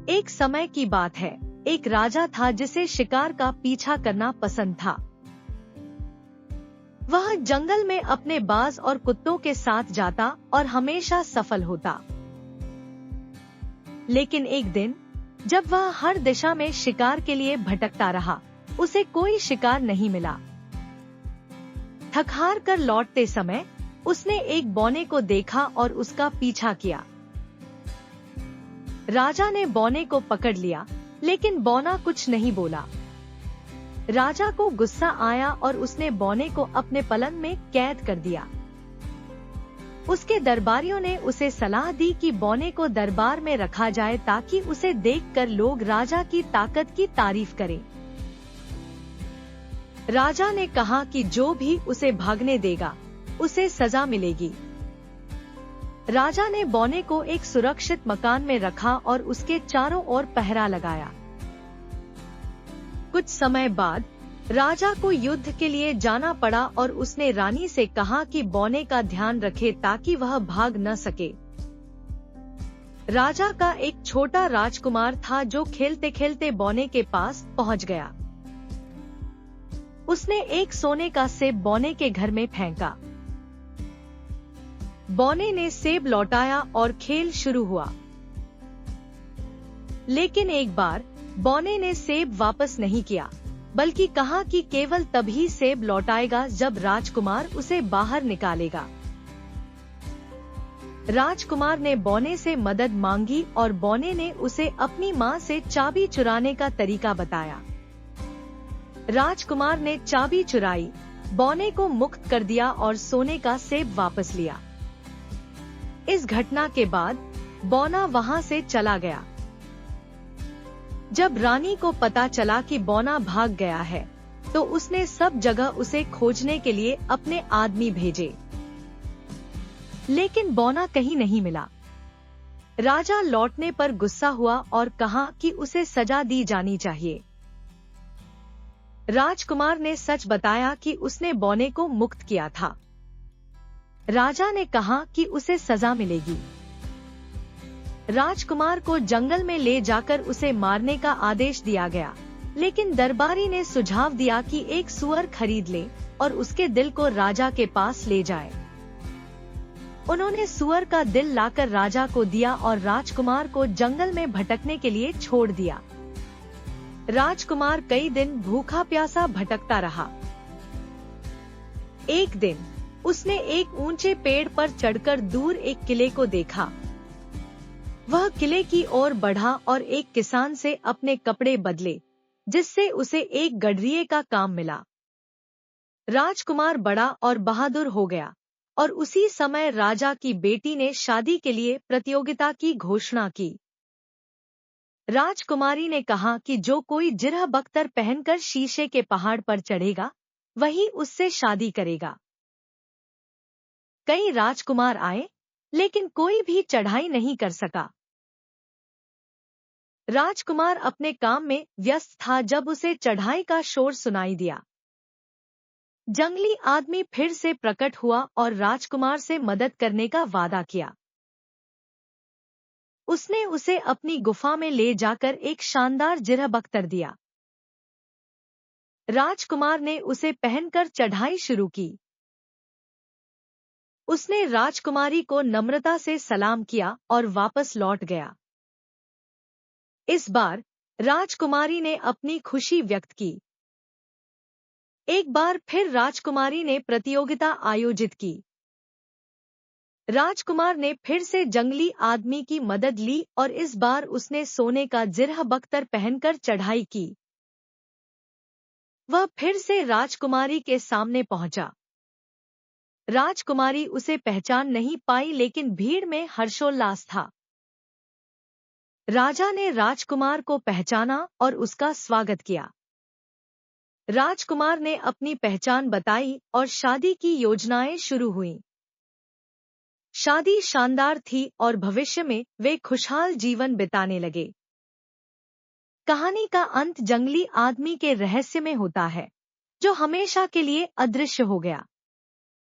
एक समय की बात है, एक राजा था जिसे शिकार का पीछा करना पसंद था। वह जंगल में अपने बाज और कुत्तों के साथ जाता और हमेशा सफल होता। लेकिन एक दिन जब वह हर दिशा में शिकार के लिए भटकता रहा, उसे कोई शिकार नहीं मिला। थक-हार कर लौटते समय उसने एक बौने को देखा और उसका पीछा किया। राजा ने बौने को पकड़ लिया, लेकिन बौना कुछ नहीं बोला। राजा को गुस्सा आया और उसने बौने को अपने पलंग में कैद कर दिया। उसके दरबारियों ने उसे सलाह दी कि बौने को दरबार में रखा जाए ताकि उसे देखकर लोग राजा की ताकत की तारीफ करें। राजा ने कहा कि जो भी उसे भागने देगा, उसे सजा मिलेगी। राजा ने बौने को एक सुरक्षित मकान में रखा और उसके चारों ओर पहरा लगाया। कुछ समय बाद राजा को युद्ध के लिए जाना पड़ा और उसने रानी से कहा कि बौने का ध्यान रखे ताकि वह भाग न सके। राजा का एक छोटा राजकुमार था जो खेलते खेलते बौने के पास पहुंच गया। उसने एक सोने का सेब बौने के घर में फेंका। बौने ने सेब लौटाया और खेल शुरू हुआ। लेकिन एक बार बौने ने सेब वापस नहीं किया, बल्कि कहा कि केवल तभी सेब लौटाएगा जब राजकुमार उसे बाहर निकालेगा। राजकुमार ने बौने से मदद मांगी और बौने ने उसे अपनी मां से चाबी चुराने का तरीका बताया। राजकुमार ने चाबी चुराई, बौने को मुक्त कर दिया और सोने का सेब वापस लिया। इस घटना के बाद बौना वहां से चला गया। जब रानी को पता चला कि बौना भाग गया है, तो उसने सब जगह उसे खोजने के लिए अपने आदमी भेजे, लेकिन बौना कहीं नहीं मिला। राजा लौटने पर गुस्सा हुआ और कहा कि उसे सजा दी जानी चाहिए। राजकुमार ने सच बताया कि उसने बौने को मुक्त किया था। राजा ने कहा कि उसे सजा मिलेगी। राजकुमार को जंगल में ले जाकर उसे मारने का आदेश दिया गया, लेकिन दरबारी ने सुझाव दिया कि एक सुअर खरीद ले और उसके दिल को राजा के पास ले जाए। उन्होंने सुअर का दिल लाकर राजा को दिया और राजकुमार को जंगल में भटकने के लिए छोड़ दिया। राजकुमार कई दिन भूखा प्यासा भटकता रहा। एक दिन उसने एक ऊंचे पेड़ पर चढ़कर दूर एक किले को देखा। वह किले की ओर बढ़ा और एक किसान से अपने कपड़े बदले, जिससे उसे एक गडरिये का काम मिला। राजकुमार बड़ा और बहादुर हो गया और उसी समय राजा की बेटी ने शादी के लिए प्रतियोगिता की घोषणा की। राजकुमारी ने कहा कि जो कोई जिरह बख्तर पहनकर शीशे के पहाड़ पर चढ़ेगा, वही उससे शादी करेगा। कई राजकुमार आए, लेकिन कोई भी चढ़ाई नहीं कर सका। राजकुमार अपने काम में व्यस्त था जब उसे चढ़ाई का शोर सुनाई दिया। जंगली आदमी फिर से प्रकट हुआ और राजकुमार से मदद करने का वादा किया। उसने उसे अपनी गुफा में ले जाकर एक शानदार जिरह बख्तर दिया। राजकुमार ने उसे पहनकर चढ़ाई शुरू की। उसने राजकुमारी को नम्रता से सलाम किया और वापस लौट गया। इस बार राजकुमारी ने अपनी खुशी व्यक्त की। एक बार फिर राजकुमारी ने प्रतियोगिता आयोजित की। राजकुमार ने फिर से जंगली आदमी की मदद ली और इस बार उसने सोने का जिरह बख्तर पहनकर चढ़ाई की। वह फिर से राजकुमारी के सामने पहुंचा। राजकुमारी उसे पहचान नहीं पाई, लेकिन भीड़ में हर्षोल्लास था। राजा ने राजकुमार को पहचाना और उसका स्वागत किया। राजकुमार ने अपनी पहचान बताई और शादी की योजनाएं शुरू हुईं। शादी शानदार थी और भविष्य में वे खुशहाल जीवन बिताने लगे। कहानी का अंत जंगली आदमी के रहस्य में होता है, जो हमेशा के लिए अदृश्य हो गया।